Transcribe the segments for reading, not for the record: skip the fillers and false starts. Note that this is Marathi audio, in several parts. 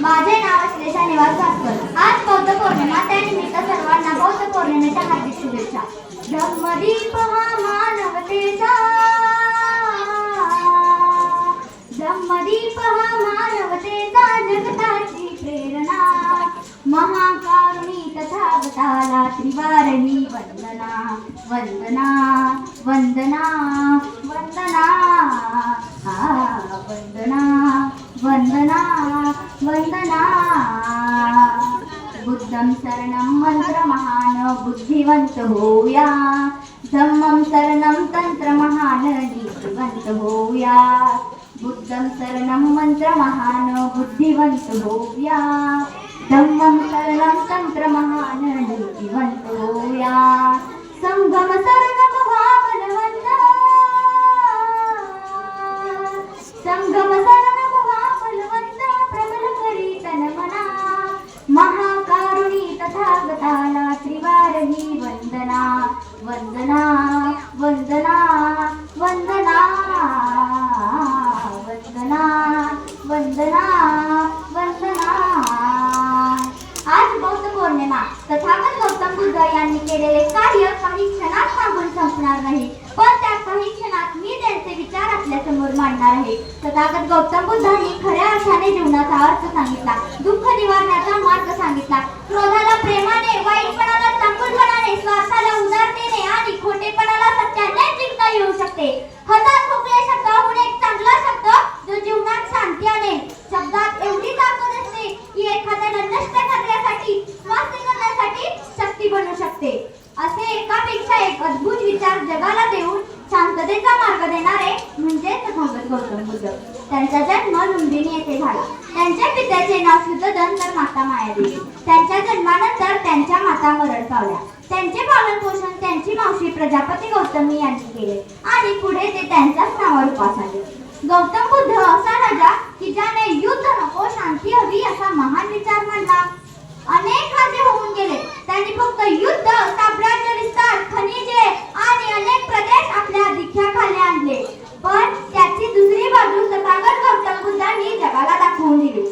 माझे नाव श्लेषा निवास भास्कर. आज बौद्ध पौर्णिमा, त्यानिमित्त सर्वांना बौद्ध पौर्णिमेच्या हार्दिक शुभेच्छा. धम्मदीप हा मानवतेचा, धम्मदीप हा मानवतेचा, जगताची प्रेरणा, महाकारुणी तथागताला त्रिवारही वंदना. वंदना वंदना वंदना, वंदना वंदना वंदना. बुद्धं शरणं मंत्रमहान, बुद्धिवंत होऊया. धम्मं शरणं तंत्रमहान, नीतिवंत होऊया. बुद्धं शरणं मंत्रमहान, बुद्धिवंत होऊया. धम्मं शरणं तंत्रमहान, नीतिवंत होऊया. संगम शरण बलवंत, संगम शरण बलवंत, प्रबल करी तन मना. महाकारुणी तथागताला त्रिवारही वंदना. वंदना वंदना वंदना, वंदना वंदना वंदना. आज बौद्ध पौर्णिमा. तथागत गौतम बुद्ध यांनी केलेले कार्य काही क्षणात सांगून संपणार नाही, पण त्या काही क्षणात मी त्यांचे विचार आपल्या समोर मांडणार आहे. तथागत गौतम बुद्धांनी खऱ्या अर्थाने जीवनाचा अर्थ सांगितला, दुःख निवारण्याचा मार्ग सांगितला. क्रोधाला प्रेमाने, वाईटपणाला चांगुलपणाने, स्वार्थाला उदारतेने आणि खोटेपणाला सत्याने जिंकता येऊ शकते. हजार खोकले शब्दाहून एक चांगला शब्द जो जीवनात शांती आणेल. शब्दात एवढी ताकद असते की एखाद्याला नष्ट करण्यासाठी, स्वास्थ्य करण्यासाठी शक्ती बनू शकते. असे एकापेक्षा एक अद्भुत विचार जगाला देऊन शांततेचा मार्ग देणारे म्हणजे तथागत गौतम बुद्ध. त्यांचा जन्म लुंबिनी येथे झाला. त्यांच्या पित्याचे नाव शुद्धोधन तर माता मायादेवी. त्यांच्या जन्मानंतर त्यांच्या माता मरण पावल्या. त्यांचे पालन पोषण त्यांची मावशी प्रजापती गौतमी यांनी केले आणि पुढे ते त्यांच्याच नावावर उपास आले. गौतम बुद्ध असा राजा की ज्याने युद्ध नको शांती हवी असा महान विचार मांडला. अनेक राजे होऊन गेले, त्यांनी फक्त युद्ध, साम्राज्य विस्तार, खनिजे आणि अनेक प्रदेश आपल्या अधिक्याखाली आणले. पण त्याची दुसरी बाजू तथागत गौतम बुद्धांनी जगाला दाखवून दिली.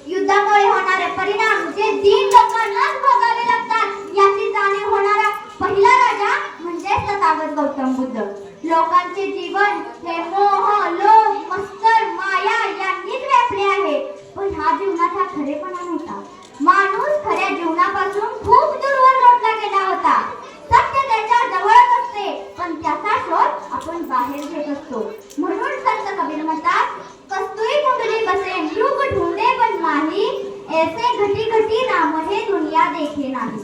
युद्धामुळे होणारे परिणाम जे दीन लोकांनाच भोगावे लागतात याची जाणीव होणारा पहिला राजा म्हणजे तथागत गौतम बुद्ध. लोकांचे जीवन हे मोह, लोभ, मत्सर, माया यांनीच व्यापले आहे. पण हा जीवनाचा खरेपणा नव्हता. माणूस खऱ्या जीवनापासून खूप दूरवर लोटला गेला होता. सत्य त्याच्या जवळच असते, पण त्याचा शोध आपण बाहेर घेत असतो. म्हणून संत कबीर म्हणतात, कस्तुरी कुंडली बसे मृग ढूंढे पण नाही, ऐसे घटी घटी नाम हे दुनिया देखे नाही.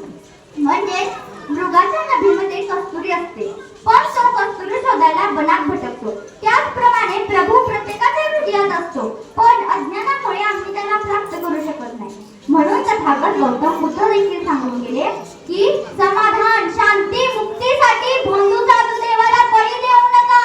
म्हणजे मृगाच्या नभीमध्ये कस्तुरी असते, पण तो कस्तुरी शोधायला बनात भटकतो. त्याचप्रमाणे प्रभू प्रत्येकाच्या हृदयात असतो, पण अज्ञानामुळे आम्ही त्याला प्राप्त करू शकत नाही. म्हणून तथागत गौतम बुद्ध देखील सांगून गेले की समाधान, शांती, मुक्तीसाठी बंधू साधू देवाला बळी देऊ नका.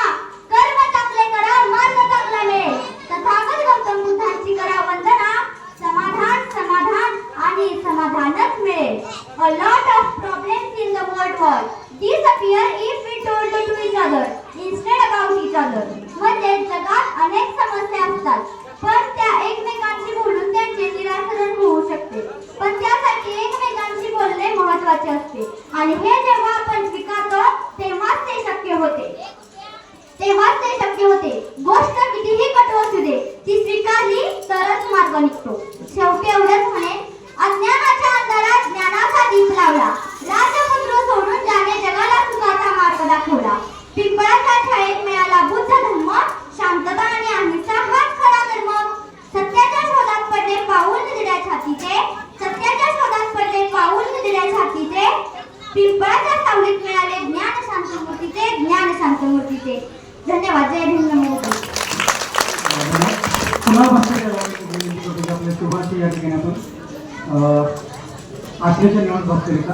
कर्म चांगले करा, मार्ग चांगला मिळेल. तथागत गौतम बुद्धांची करा वंदना. समाधान, समाधान आणि समाधानच मिळेल. A lot of problems in the world disappear if we told to each other instead about each other. म्हणजे जगात अनेक समस्या असतात, पण त्या एकमेकांशी बोलून त्यांचे निराकरण होऊ शकते. पण त्यासाठी एकमेकांशी बोलणे महत्त्वाचे असते आणि हे जेव्हा आपण स्वीकारतो तेव्हाच ते शक्य होते. तेव्हाच ते शक्य होते. गोष्ट कितीही कठोर असू दे, ती स्वीकारली तरच मार्ग निघतो. शेवटी एवढंच म्हणे, अज्ञानाच्या अंधारात ज्ञानाचा दीप लावला. राजपुत्र सोडून ज्याने जगाला सुखाचा मार्ग दाखवला. पिंपळाच्या छायेत मिळाला बुद्ध धर्म, शांतता आणि अहिंसा हाच खरा धर्म. सत्याच्या शोधात पडले पाऊल निधड्या छातीचे, सत्याच्या शोधात पडले पाऊल निधड्या छातीचे. पिंपळाच्या सावलीत मिळाले ज्ञान शांतमूर्तीचे, ज्ञान शांतमूर्तीचे. धन्यवाद. जय भीम. नमो बुद्धाय. आपल्या शुभाची या ठिकाणी आपण आश्लेषण निवास भास्करिता